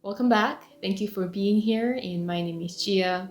Welcome back. Thank you for being here, and my name is Gia.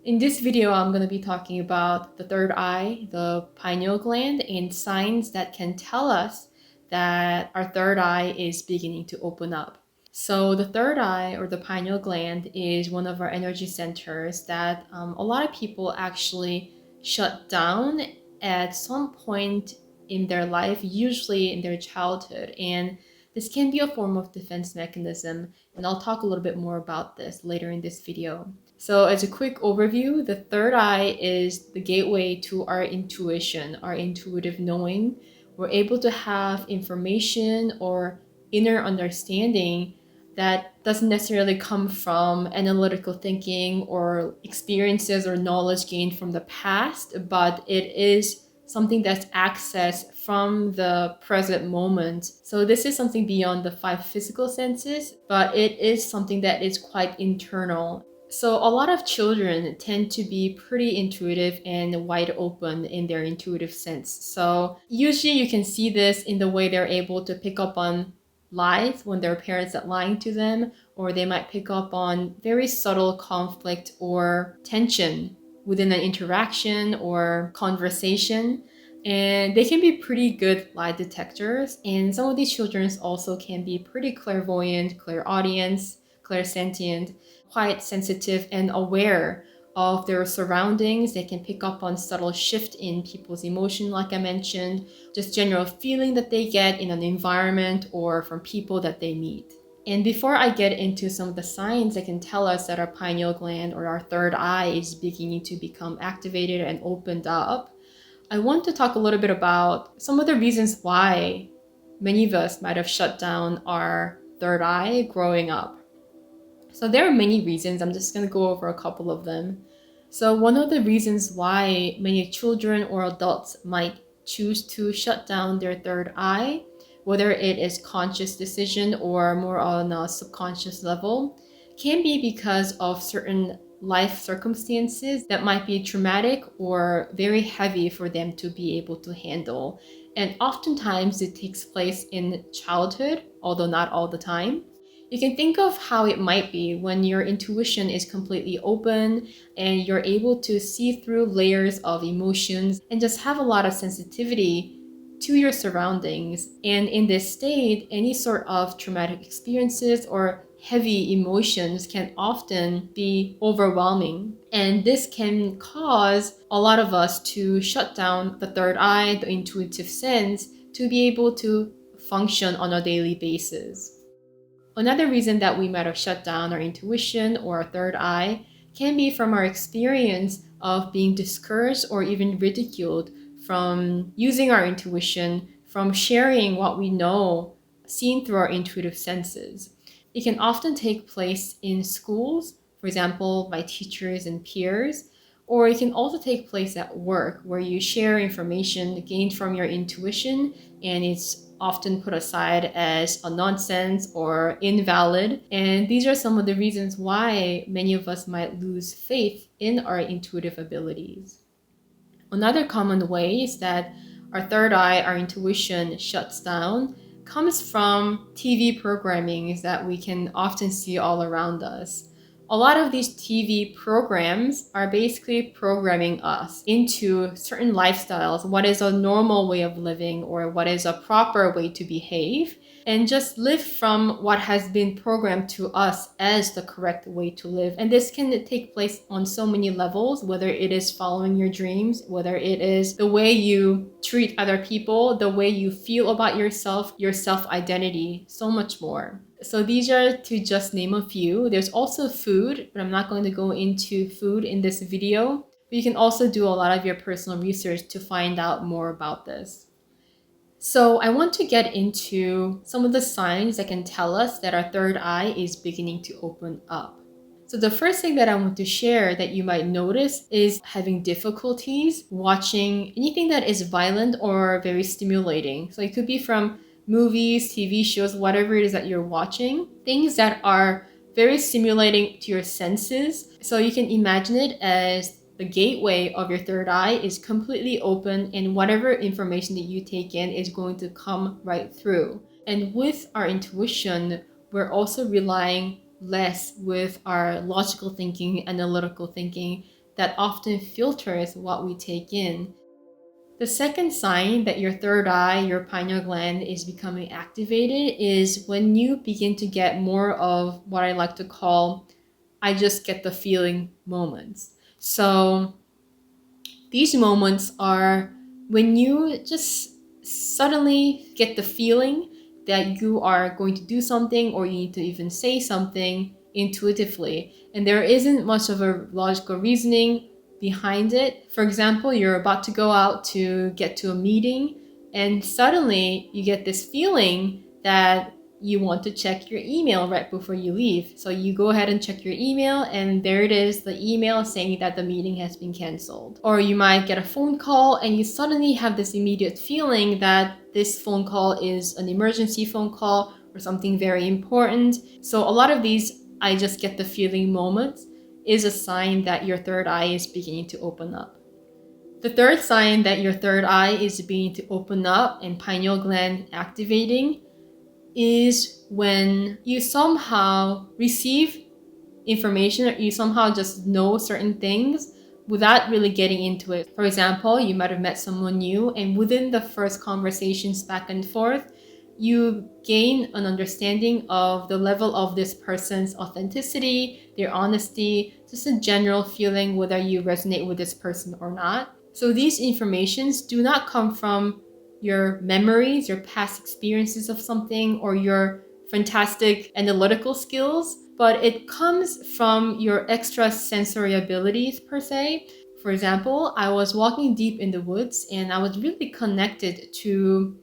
In this video, I'm going to be talking about the third eye, the pineal gland, and signs that can tell us that our third eye is beginning to open up. So the third eye, or the pineal gland, is one of our energy centers that a lot of people actually shut down at some point in their life, usually in their childhood. And this can be a form of defense mechanism, and I'll talk a little bit more about this later in this video. So as a quick overview, the third eye is the gateway to our intuition, our intuitive knowing. We're able to have information or inner understanding that doesn't necessarily come from analytical thinking or experiences or knowledge gained from the past, but it is something that's accessed from the present moment. So this is something beyond the 5 physical senses, but it is something that is quite internal. So a lot of children tend to be pretty intuitive and wide open in their intuitive sense. So usually you can see this in the way they're able to pick up on lies when their parents are lying to them, or they might pick up on very subtle conflict or tension within an interaction or conversation. And they can be pretty good lie detectors. And some of these children also can be pretty clairvoyant, clairaudience, clairsentient, quite sensitive and aware of their surroundings. They can pick up on subtle shift in people's emotion, like I mentioned, just general feeling that they get in an environment or from people that they meet. And before I get into some of the signs that can tell us that our pineal gland or our third eye is beginning to become activated and opened up, I want to talk a little bit about some of the reasons why many of us might have shut down our third eye growing up. So there are many reasons. I'm just going to go over a couple of them. So one of the reasons why many children or adults might choose to shut down their third eye, whether it is conscious decision or more on a subconscious level, can be because of certain life circumstances that might be traumatic or very heavy for them to be able to handle. And oftentimes it takes place in childhood, although not all the time. You can think of how it might be when your intuition is completely open and you're able to see through layers of emotions and just have a lot of sensitivity to your surroundings. And in this state, any sort of traumatic experiences or heavy emotions can often be overwhelming. And this can cause a lot of us to shut down the third eye, the intuitive sense, to be able to function on a daily basis. Another reason that we might have shut down our intuition or our third eye can be from our experience of being discouraged or even ridiculed from using our intuition, from sharing what we know, seen through our intuitive senses. It can often take place in schools, for example, by teachers and peers, or it can also take place at work where you share information gained from your intuition and it's often put aside as a nonsense or invalid. And these are some of the reasons why many of us might lose faith in our intuitive abilities. Another common way is that our third eye, our intuition, shuts down comes from TV programming that we can often see all around us. A lot of these TV programs are basically programming us into certain lifestyles, what is a normal way of living or what is a proper way to behave, and just live from what has been programmed to us as the correct way to live. And this can take place on so many levels, whether it is following your dreams, whether it is the way you treat other people, the way you feel about yourself, your self-identity, so much more. So these are to just name a few. There's also food, but I'm not going to go into food in this video. But you can also do a lot of your personal research to find out more about this. So I want to get into some of the signs that can tell us that our third eye is beginning to open up. So the first thing that I want to share that you might notice is having difficulties watching anything that is violent or very stimulating. So it could be from movies, TV shows, whatever it is that you're watching, things that are very stimulating to your senses. So you can imagine it as the gateway of your third eye is completely open, and whatever information that you take in is going to come right through. And with our intuition, we're also relying less with our logical thinking, analytical thinking that often filters what we take in. The second sign that your third eye, your pineal gland, is becoming activated is when you begin to get more of what I like to call I just get the feeling moments. So these moments are when you just suddenly get the feeling that you are going to do something or you need to even say something intuitively. And there isn't much of a logical reasoning behind it. For example, you're about to go out to get to a meeting and suddenly you get this feeling that you want to check your email right before you leave. So you go ahead and check your email and there it is, the email saying that the meeting has been canceled. Or you might get a phone call and you suddenly have this immediate feeling that this phone call is an emergency phone call or something very important. So a lot of these I just get the feeling moments is a sign that your third eye is beginning to open up. The third sign that your third eye is beginning to open up and pineal gland activating is when you somehow receive information or you somehow just know certain things without really getting into it. For example, you might have met someone new and within the first conversations back and forth, you gain an understanding of the level of this person's authenticity, their honesty, just a general feeling whether you resonate with this person or not. So these informations do not come from your memories, your past experiences of something, or your fantastic analytical skills, but it comes from your extrasensory abilities per se. For example, I was walking deep in the woods and I was really connected to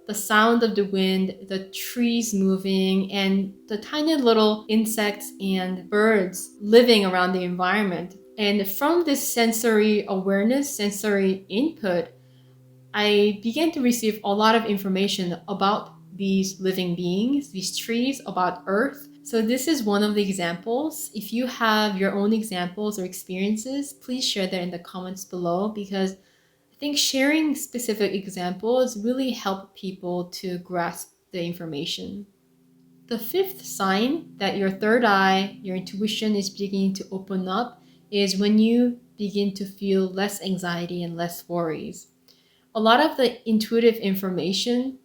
the sound of the wind, the trees moving, and the tiny little insects and birds living around the environment. And from this sensory awareness, sensory input, I began to receive a lot of information about these living beings, these trees, about Earth. So this is one of the examples. If you have your own examples or experiences, please share that in the comments below because I think sharing specific examples really help people to grasp the information. The fifth sign that your third eye, your intuition is beginning to open up is when you begin to feel less anxiety and less worries. A lot of the intuitive information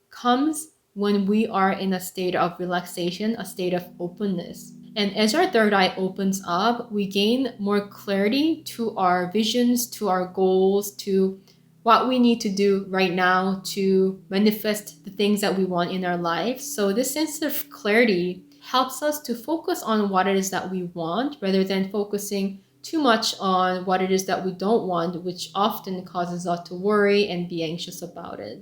comes when we are in a state of relaxation, a state of openness. And as our third eye opens up, we gain more clarity to our visions, to our goals, to what we need to do right now to manifest the things that we want in our life. So this sense of clarity helps us to focus on what it is that we want rather than focusing too much on what it is that we don't want, which often causes us to worry and be anxious about it.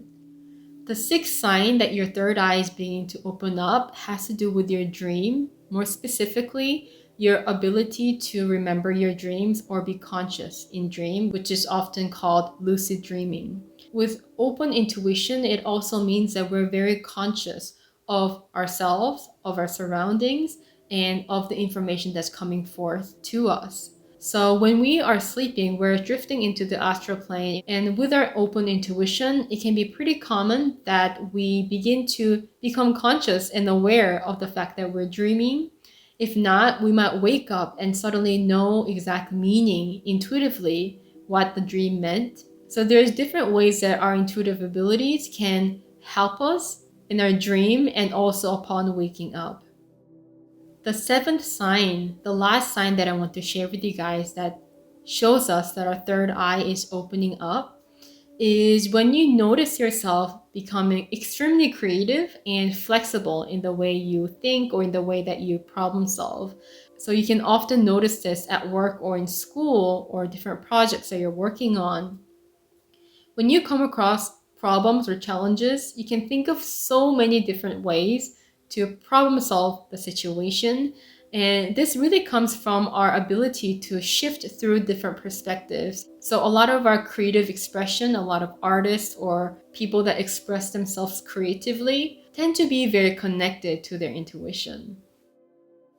The sixth sign that your third eye is beginning to open up has to do with your dream, more specifically, your ability to remember your dreams or be conscious in dream, which is often called lucid dreaming. With open intuition, it also means that we're very conscious of ourselves, of our surroundings, and of the information that's coming forth to us. So when we are sleeping, we're drifting into the astral plane, and with our open intuition, it can be pretty common that we begin to become conscious and aware of the fact that we're dreaming. If not, we might wake up and suddenly know exact meaning intuitively what the dream meant. So there's different ways that our intuitive abilities can help us in our dream and also upon waking up. The seventh sign, the last sign that I want to share with you guys that shows us that our third eye is opening up is when you notice yourself becoming extremely creative and flexible in the way you think or in the way that you problem solve. So you can often notice this at work or in school or different projects that you're working on. When you come across problems or challenges, you can think of so many different ways to problem solve the situation. And this really comes from our ability to shift through different perspectives. So a lot of our creative expression, a lot of artists or people that express themselves creatively tend to be very connected to their intuition.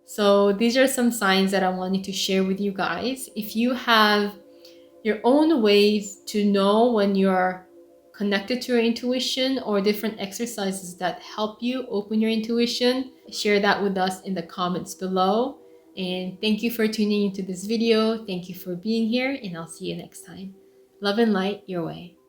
So these are some signs that I wanted to share with you guys. If you have your own ways to know when you're connected to your intuition or different exercises that help you open your intuition, share that with us in the comments below. And thank you for tuning into this video. Thank you for being here, and I'll see you next time. Love and light your way.